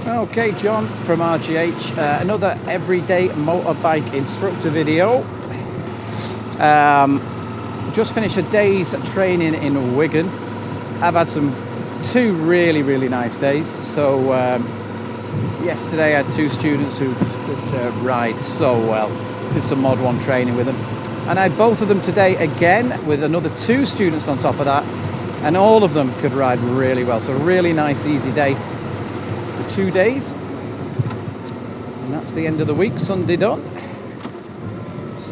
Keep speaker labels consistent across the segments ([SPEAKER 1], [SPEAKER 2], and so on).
[SPEAKER 1] Okay, John from RGH, another everyday motorbike instructor video. Just finished a day's training in Wigan. I've had two really nice days. So yesterday I had two students who could ride so well. Did some mod 1 training with them, and I had both of them today again with another two students on top of that, and all of them could ride really well. So a really nice easy day. 2 days, and that's the end of the week. Sunday done.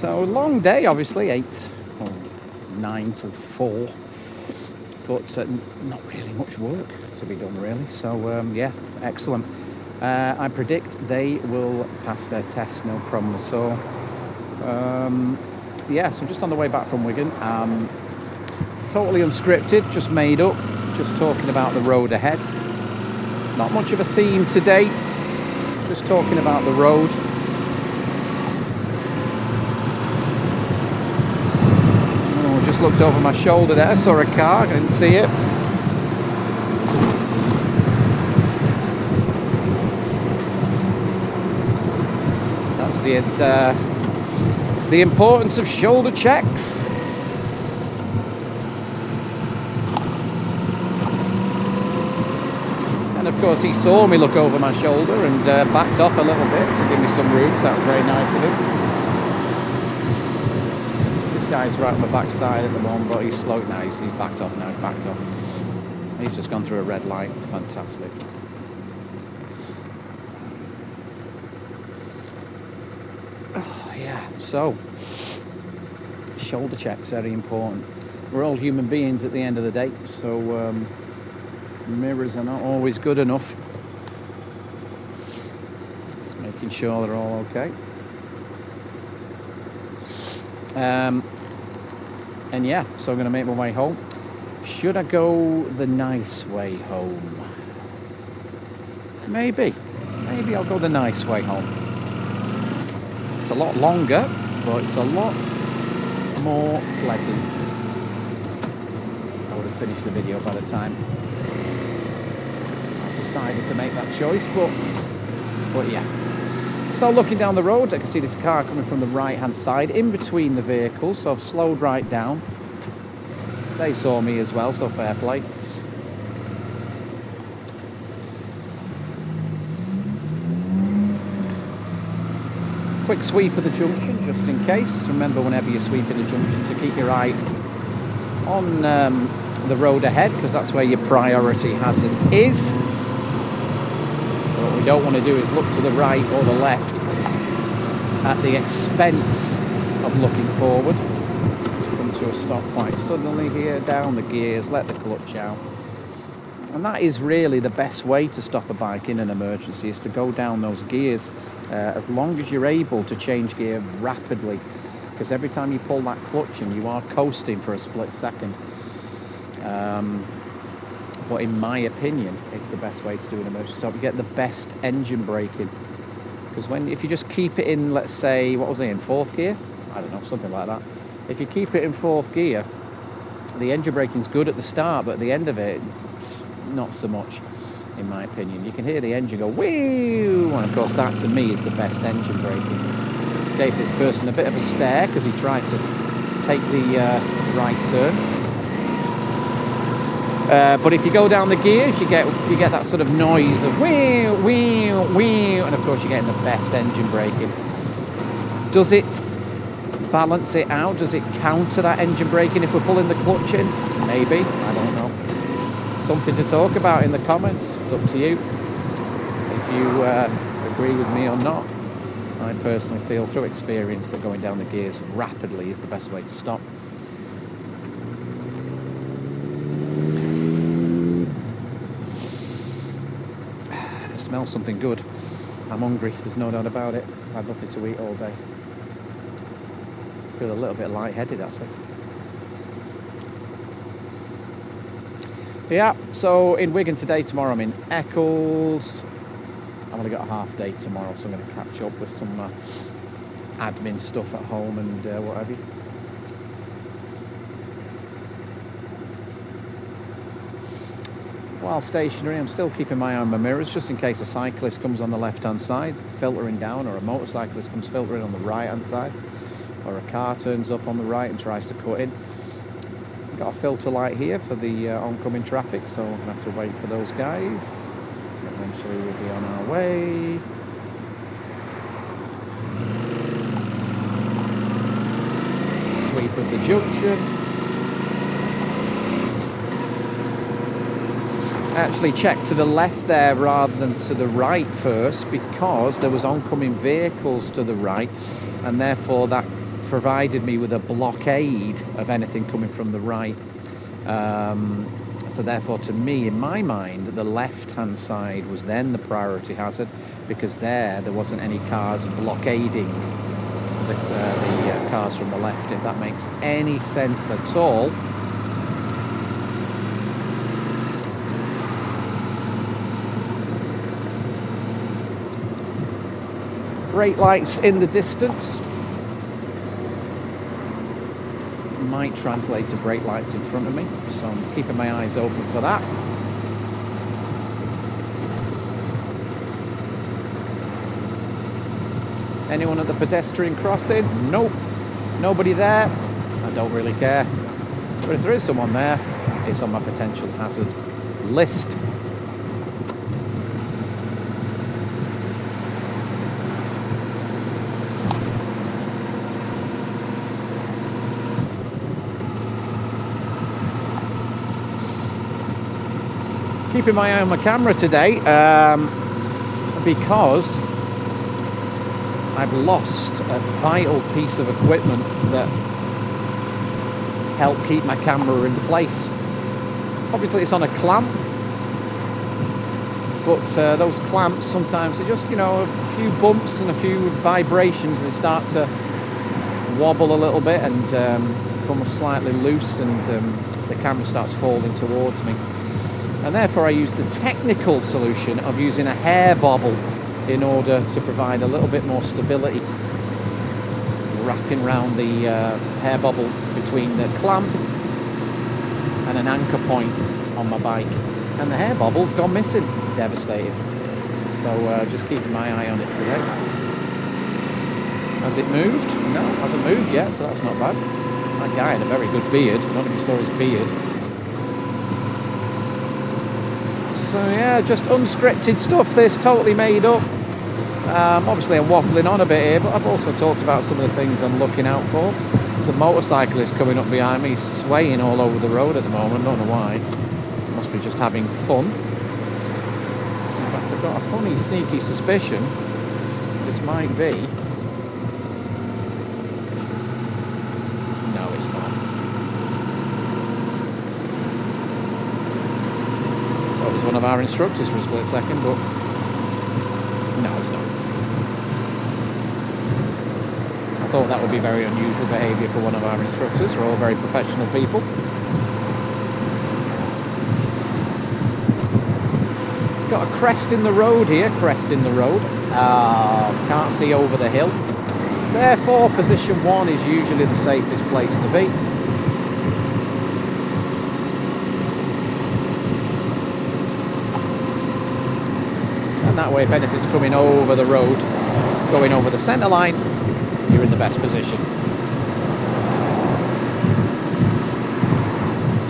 [SPEAKER 1] So long day, obviously, 8 or 9 till 4, but not really much work to be done really. So yeah, excellent. I predict they will pass their test, no problem at all. Yeah, so just on the way back from Wigan, totally unscripted, just made up, just talking about the road ahead. Not much of a theme today, just talking about the road. Oh, just looked over my shoulder there, I saw a car, I didn't see it. That's the importance of shoulder checks. Of course, he saw me look over my shoulder and backed off a little bit to give me some room, so that was very nice of him. This guy's right on the back side at the moment, but he's slow now. He's backed off now. He's backed off. He's just gone through a red light. Fantastic. Oh, yeah. So, shoulder checks, very important. We're all human beings at the end of the day, so mirrors are not always good enough. Just making sure they're all okay. And yeah, so I'm going to make my way home. Should I go the nice way home? Maybe I'll go the nice way home. It's a lot longer, but it's a lot more pleasant. I would have finished the video by the time decided to make that choice, but yeah. So looking down the road, I can see this car coming from the right hand side in between the vehicles, so I've slowed right down. They saw me as well, so fair play. Quick sweep of the junction just in case. Remember, whenever you're sweeping the junction, to keep your eye on the road ahead, because that's where your priority hazard is. What we don't want to do is look to the right or the left at the expense of looking forward. Just come to a stop quite suddenly here, down the gears, let the clutch out. And that is really the best way to stop a bike in an emergency, is to go down those gears, as long as you're able to change gear rapidly, because every time you pull that clutch in, you are coasting for a split second. But in my opinion, it's the best way to do an emergency stop. You get the best engine braking, because if you just keep it in, let's say, what was it, in 4th gear? I don't know, something like that. If you keep it in 4th gear, the engine braking's good at the start, but at the end of it, not so much, in my opinion. You can hear the engine go whew, and of course that to me is the best engine braking. Gave this person a bit of a stare because he tried to take the right turn. But if you go down the gears, you get that sort of noise of wheel, wheel, wheel, and of course you're getting the best engine braking. Does it balance it out? Does it counter that engine braking if we're pulling the clutch in? Maybe, I don't know. Something to talk about in the comments. It's up to you if you agree with me or not. I personally feel through experience that going down the gears rapidly is the best way to stop. Smells something good. I'm hungry, there's no doubt about it. I've had nothing to eat all day. Feel a little bit lightheaded actually. Yeah, so in Wigan today, tomorrow I'm in Eccles. I'm only got a half day tomorrow, so I'm going to catch up with some admin stuff at home and what have you. while stationary, I'm still keeping my eye on my mirrors just in case a cyclist comes on the left-hand side filtering down, or a motorcyclist comes filtering on the right-hand side, or a car turns up on the right and tries to cut in. Got a filter light here for the oncoming traffic, so I'm going to have to wait for those guys. Eventually we'll be on our way. Sweep of the junction. I actually checked to the left there rather than to the right first, because there was oncoming vehicles to the right, and therefore that provided me with a blockade of anything coming from the right. So therefore, to me, in my mind, the left-hand side was then the priority hazard, because there wasn't any cars blockading the cars from the left, if that makes any sense at all. Brake lights in the distance. Might translate to brake lights in front of me, so I'm keeping my eyes open for that. Anyone at the pedestrian crossing? Nope, nobody there. I don't really care, but if there is someone there, it's on my potential hazard list. Keeping my eye on my camera today, because I've lost a vital piece of equipment that helped keep my camera in place. Obviously it's on a clamp, but those clamps sometimes are just, you know, a few bumps and a few vibrations, and they start to wobble a little bit and become slightly loose, and the camera starts falling towards me. And therefore I use the technical solution of using a hair bobble in order to provide a little bit more stability, wrapping around the hair bobble between the clamp and an anchor point on my bike. And the hair bobble's gone missing. Devastating. So just keeping my eye on it today. Has it moved? No, it hasn't moved yet, so that's not bad. That guy had a very good beard. I don't know if you saw his beard. So yeah, just unscripted stuff, this, totally made up. Obviously I'm waffling on a bit here, but I've also talked about some of the things I'm looking out for. There's a motorcyclist coming up behind me, swaying all over the road at the moment, don't know why. Must be just having fun. In fact, I've got a funny, sneaky suspicion this might be... No, it's not. Well, it was one of our instructors for a split second, but no, it's not. I thought that would be very unusual behaviour for one of our instructors. We're all very professional people. Got a crest in the road here, crest in the road. Can't see over the hill. Therefore, position 1 is usually the safest place to be. And that way, if anything's coming over the road, going over the centre line, you're in the best position.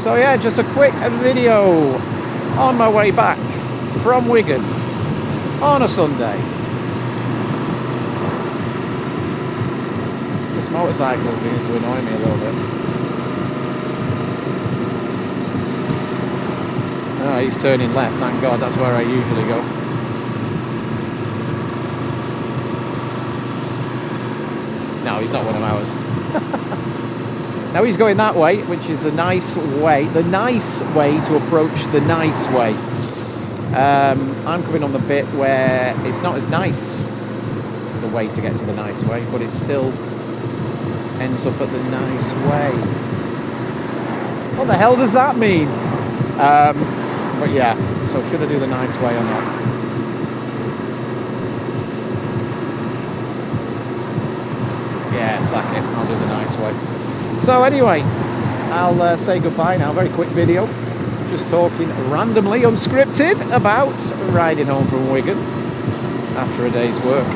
[SPEAKER 1] So yeah, just a quick video on my way back from Wigan on a Sunday. This motorcycle is beginning to annoy me a little bit. Oh, he's turning left, thank God, that's where I usually go. No, he's not one of ours. Now he's going that way, which is the nice way to approach the nice way. I'm coming on the bit where it's not as nice, the way to get to the nice way, but it still ends up at the nice way. What the hell does that mean? But yeah, so should I do the nice way or not? Yeah, sack it, I'll do the nice way. So anyway, I'll say goodbye now, very quick video. just talking randomly, unscripted, about riding home from Wigan after a day's work.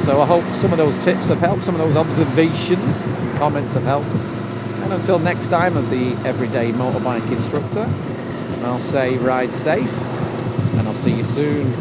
[SPEAKER 1] So I hope some of those tips have helped, some of those observations, comments have helped. And until next time of the Everyday Motorbike Instructor, I'll say ride safe, and I'll see you soon.